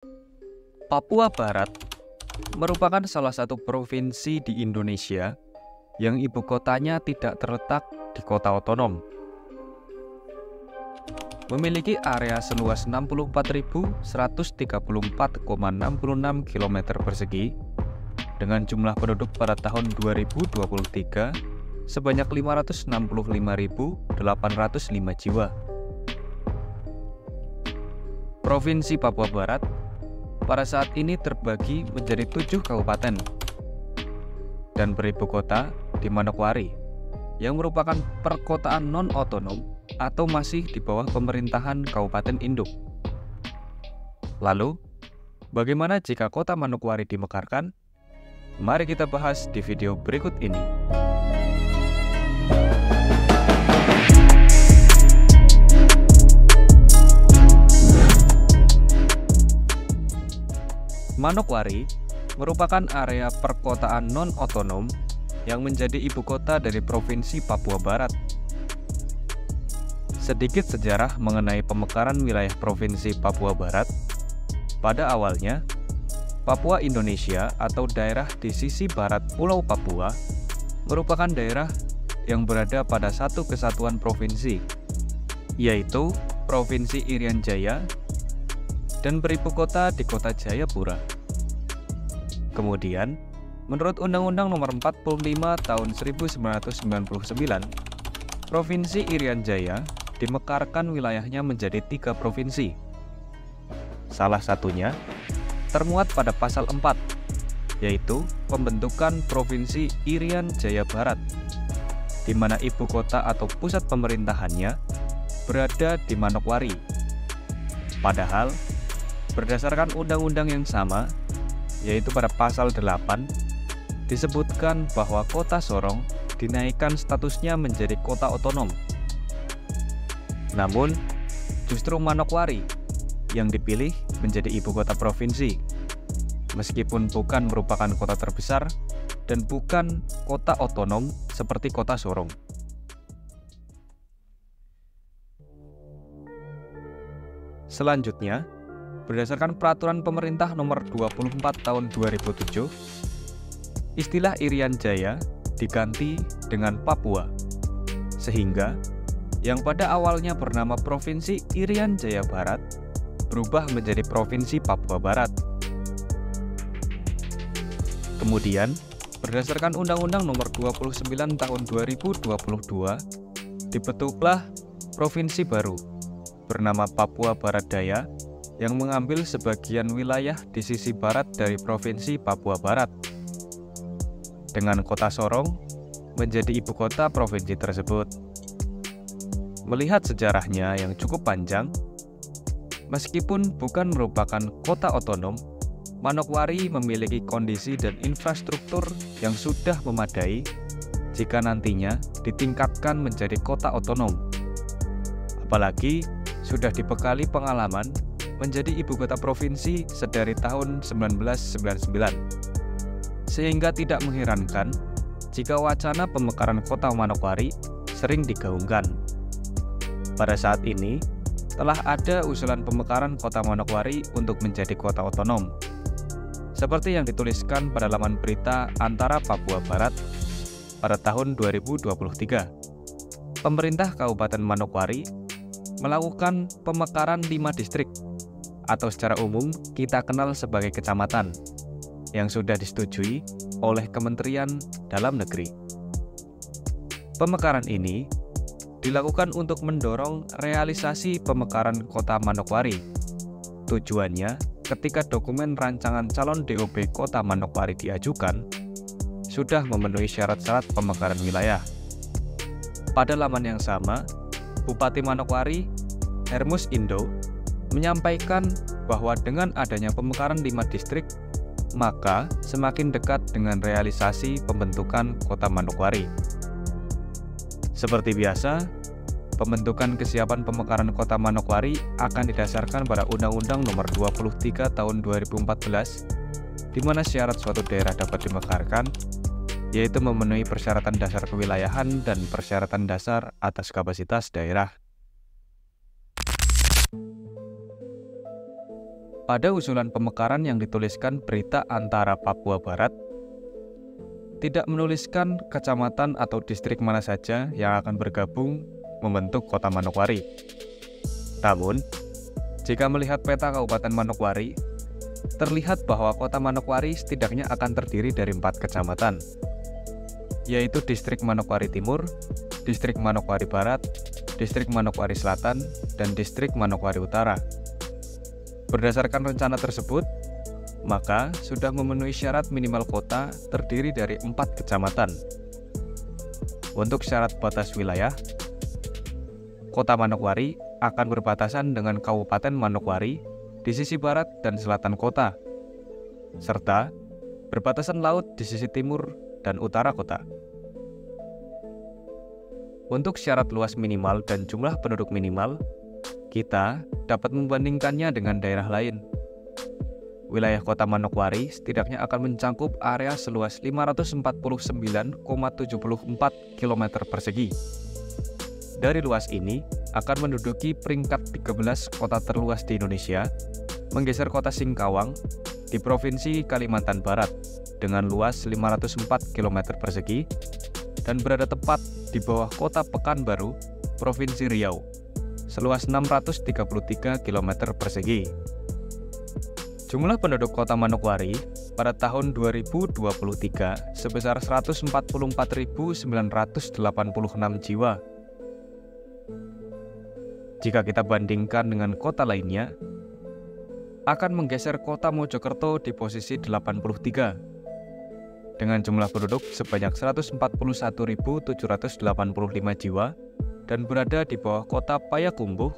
Papua Barat merupakan salah satu provinsi di Indonesia yang ibu kotanya tidak terletak di kota otonom. Memiliki area seluas 64.134,66 km persegi dengan jumlah penduduk pada tahun 2023 sebanyak 565.805 jiwa. Provinsi Papua Barat pada saat ini terbagi menjadi 7 kabupaten dan beribu kota di Manokwari yang merupakan perkotaan non-otonom atau masih di bawah pemerintahan kabupaten induk. Lalu, bagaimana jika kota Manokwari dimekarkan? Mari kita bahas di video berikut ini. Manokwari merupakan area perkotaan non-otonom yang menjadi ibu kota dari Provinsi Papua Barat. Sedikit sejarah mengenai pemekaran wilayah Provinsi Papua Barat. Pada awalnya, Papua Indonesia atau daerah di sisi barat Pulau Papua merupakan daerah yang berada pada satu kesatuan provinsi, yaitu Provinsi Irian Jaya dan beribu kota di kota Jayapura. Kemudian, menurut Undang-Undang Nomor 45 Tahun 1999, Provinsi Irian Jaya dimekarkan wilayahnya menjadi 3 provinsi. Salah satunya termuat pada pasal 4, yaitu pembentukan Provinsi Irian Jaya Barat, di mana ibu kota atau pusat pemerintahannya berada di Manokwari. Padahal, berdasarkan undang-undang yang sama, yaitu pada pasal 8, disebutkan bahwa kota Sorong dinaikkan statusnya menjadi kota otonom. Namun, justru Manokwari yang dipilih menjadi ibu kota provinsi, meskipun bukan merupakan kota terbesar dan bukan kota otonom seperti kota Sorong. Selanjutnya, berdasarkan Peraturan Pemerintah Nomor 24 Tahun 2007, istilah Irian Jaya diganti dengan Papua, sehingga yang pada awalnya bernama Provinsi Irian Jaya Barat berubah menjadi Provinsi Papua Barat. Kemudian, berdasarkan Undang-Undang Nomor 29 Tahun 2022, dibentuklah provinsi baru bernama Papua Barat Daya yang mengambil sebagian wilayah di sisi barat dari Provinsi Papua Barat, dengan kota Sorong menjadi ibu kota provinsi tersebut. Melihat sejarahnya yang cukup panjang, meskipun bukan merupakan kota otonom, Manokwari memiliki kondisi dan infrastruktur yang sudah memadai jika nantinya ditingkatkan menjadi kota otonom. Apalagi sudah dibekali pengalaman menjadi ibu kota provinsi sedari tahun 1999. Sehingga tidak mengherankan jika wacana pemekaran kota Manokwari sering digaungkan. Pada saat ini, telah ada usulan pemekaran kota Manokwari untuk menjadi kota otonom. Seperti yang dituliskan pada laman berita Antara Papua Barat pada tahun 2023. Pemerintah Kabupaten Manokwari melakukan pemekaran 5 distrik, atau secara umum kita kenal sebagai kecamatan, yang sudah disetujui oleh Kementerian Dalam Negeri. Pemekaran ini dilakukan untuk mendorong realisasi pemekaran kota Manokwari. Tujuannya, ketika dokumen rancangan calon DOB kota Manokwari diajukan, sudah memenuhi syarat-syarat pemekaran wilayah. Pada laman yang sama, Bupati Manokwari, Hermus Indo, menyampaikan bahwa dengan adanya pemekaran 5 distrik, maka semakin dekat dengan realisasi pembentukan kota Manokwari. Seperti biasa, pembentukan kesiapan pemekaran kota Manokwari akan didasarkan pada Undang-Undang Nomor 23 Tahun 2014, di mana syarat suatu daerah dapat dimekarkan, yaitu memenuhi persyaratan dasar kewilayahan dan persyaratan dasar atas kapasitas daerah. Pada usulan pemekaran yang dituliskan berita antara Papua Barat, tidak menuliskan kecamatan atau distrik mana saja yang akan bergabung membentuk Kota Manokwari. Namun, jika melihat peta Kabupaten Manokwari, terlihat bahwa Kota Manokwari setidaknya akan terdiri dari 4 kecamatan, yaitu Distrik Manokwari Timur, Distrik Manokwari Barat, Distrik Manokwari Selatan, dan Distrik Manokwari Utara. Berdasarkan rencana tersebut, maka sudah memenuhi syarat minimal kota terdiri dari 4 kecamatan. Untuk syarat batas wilayah, Kota Manokwari akan berbatasan dengan Kabupaten Manokwari di sisi barat dan selatan kota, serta berbatasan laut di sisi timur dan utara kota. Untuk syarat luas minimal dan jumlah penduduk minimal, kita dapat membandingkannya dengan daerah lain. Wilayah Kota Manokwari setidaknya akan mencakup area seluas 549,74 km persegi. Dari luas ini, akan menduduki peringkat 13 kota terluas di Indonesia, menggeser kota Singkawang di Provinsi Kalimantan Barat dengan luas 504 km persegi dan berada tepat di bawah kota Pekanbaru, Provinsi Riau, seluas 633 km persegi. Jumlah penduduk Kota Manokwari pada tahun 2023 sebesar 144.986 jiwa. Jika kita bandingkan dengan kota lainnya, akan menggeser kota Mojokerto di posisi 83 dengan jumlah penduduk sebanyak 141.785 jiwa dan berada di bawah kota Payakumbuh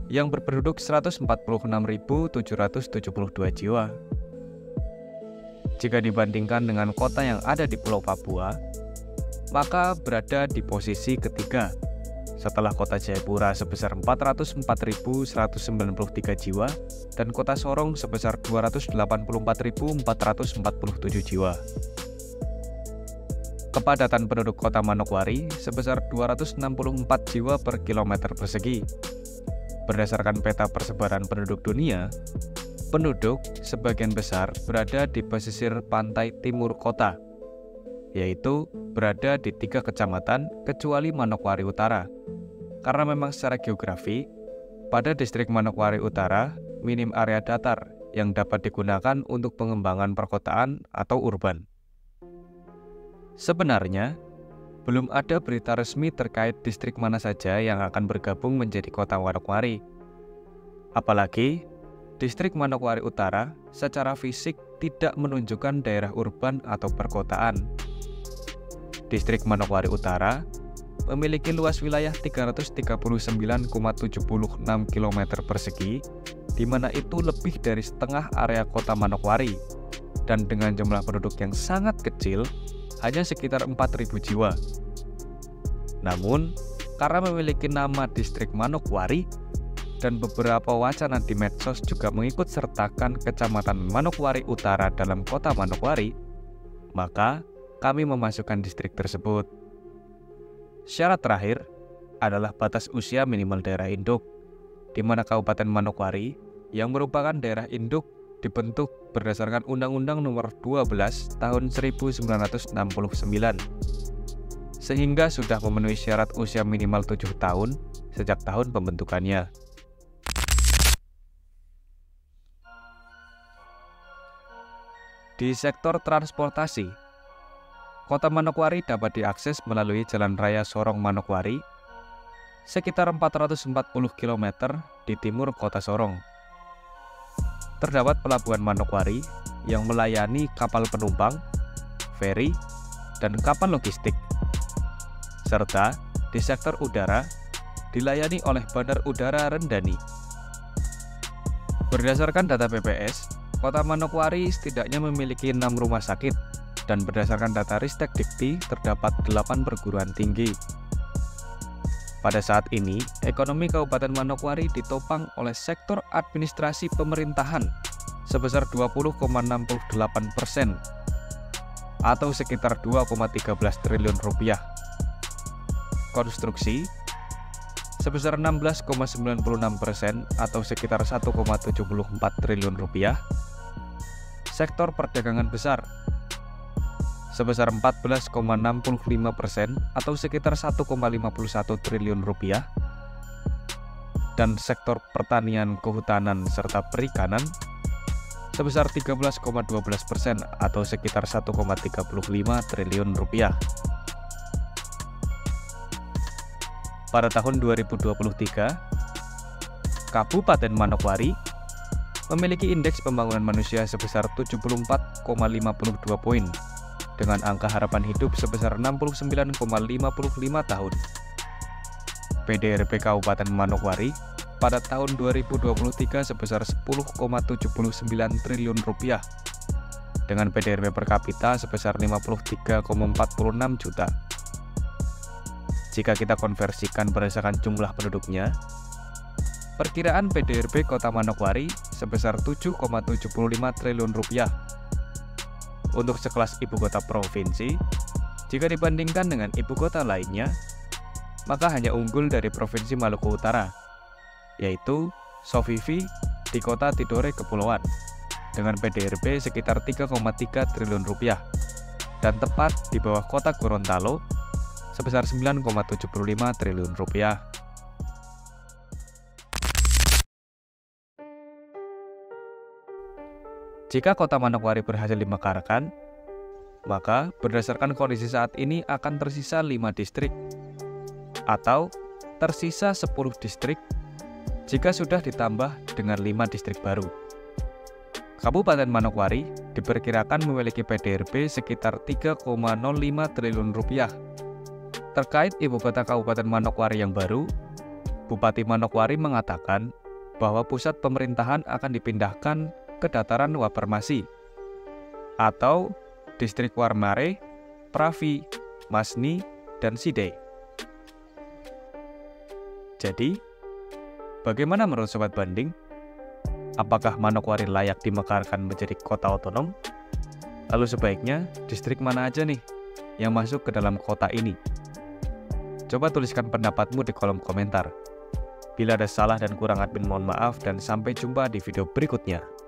yang berpenduduk 146.772 jiwa. Jika dibandingkan dengan kota yang ada di Pulau Papua, maka berada di posisi ketiga setelah kota Jayapura sebesar 404.193 jiwa dan kota Sorong sebesar 284.447 jiwa. Kepadatan penduduk Kota Manokwari sebesar 264 jiwa per kilometer persegi. Berdasarkan peta persebaran penduduk dunia, penduduk sebagian besar berada di pesisir pantai timur kota, yaitu berada di 3 kecamatan kecuali Manokwari Utara. Karena memang secara geografi, pada distrik Manokwari Utara minim area datar yang dapat digunakan untuk pengembangan perkotaan atau urban. Sebenarnya, belum ada berita resmi terkait distrik mana saja yang akan bergabung menjadi Kota Manokwari. Apalagi, distrik Manokwari Utara secara fisik tidak menunjukkan daerah urban atau perkotaan. Distrik Manokwari Utara memiliki luas wilayah 339,76 km persegi, di mana itu lebih dari setengah area Kota Manokwari, dan dengan jumlah penduduk yang sangat kecil, hanya sekitar 4.000 jiwa. Namun, karena memiliki nama distrik Manokwari, dan beberapa wacana di medsos juga mengikut sertakan Kecamatan Manokwari Utara dalam Kota Manokwari, maka kami memasukkan distrik tersebut. Syarat terakhir adalah batas usia minimal daerah induk, di mana Kabupaten Manokwari yang merupakan daerah induk dibentuk berdasarkan Undang-Undang Nomor 12 Tahun 1969, sehingga sudah memenuhi syarat usia minimal 7 tahun sejak tahun pembentukannya. Di sektor transportasi, Kota Manokwari dapat diakses melalui Jalan Raya Sorong-Manokwari sekitar 440 km di timur Kota Sorong. Terdapat Pelabuhan Manokwari yang melayani kapal penumpang, feri, dan kapal logistik. Serta di sektor udara dilayani oleh Bandar Udara Rendani. Berdasarkan data BPS, Kota Manokwari setidaknya memiliki 6 rumah sakit, dan berdasarkan data Ristek Dikti terdapat 8 perguruan tinggi. Pada saat ini, ekonomi Kabupaten Manokwari ditopang oleh sektor administrasi pemerintahan sebesar 20,68% atau sekitar 2,13 triliun rupiah. Konstruksi sebesar 16,96% atau sekitar 1,74 triliun rupiah. Sektor perdagangan besar sebesar 14,65% atau sekitar 1,51 triliun rupiah. Dan sektor pertanian, kehutanan, serta perikanan sebesar 13,12% atau sekitar 1,35 triliun rupiah. Pada tahun 2023, Kabupaten Manokwari memiliki indeks pembangunan manusia sebesar 74,52 poin dengan angka harapan hidup sebesar 69,55 tahun. PDRB Kabupaten Manokwari pada tahun 2023 sebesar 10,79 triliun rupiah dengan PDRB per kapita sebesar 53,46 juta. Jika kita konversikan berdasarkan jumlah penduduknya, perkiraan PDRB Kota Manokwari sebesar 7,75 triliun rupiah. Untuk sekelas ibu kota provinsi, jika dibandingkan dengan ibu kota lainnya, maka hanya unggul dari Provinsi Maluku Utara, yaitu Sofifi di kota Tidore Kepulauan, dengan PDRB sekitar 3,3 triliun rupiah, dan tepat di bawah kota Gorontalo sebesar 9,75 triliun rupiah. Jika kota Manokwari berhasil dimekarkan, maka berdasarkan kondisi saat ini akan tersisa 5 distrik, atau tersisa 10 distrik jika sudah ditambah dengan 5 distrik baru. Kabupaten Manokwari diperkirakan memiliki PDRB sekitar 3,05 triliun rupiah. Terkait ibu kota Kabupaten Manokwari yang baru, Bupati Manokwari mengatakan bahwa pusat pemerintahan akan dipindahkan ke dataran Wapermasi atau distrik Warmare, Pravi, Masni, dan Sidey. Jadi, bagaimana menurut Sobat Banding? Apakah Manokwari layak dimekarkan menjadi kota otonom? Lalu sebaiknya distrik mana aja nih yang masuk ke dalam kota ini? Coba tuliskan pendapatmu di kolom komentar. Bila ada salah dan kurang admin mohon maaf dan sampai jumpa di video berikutnya.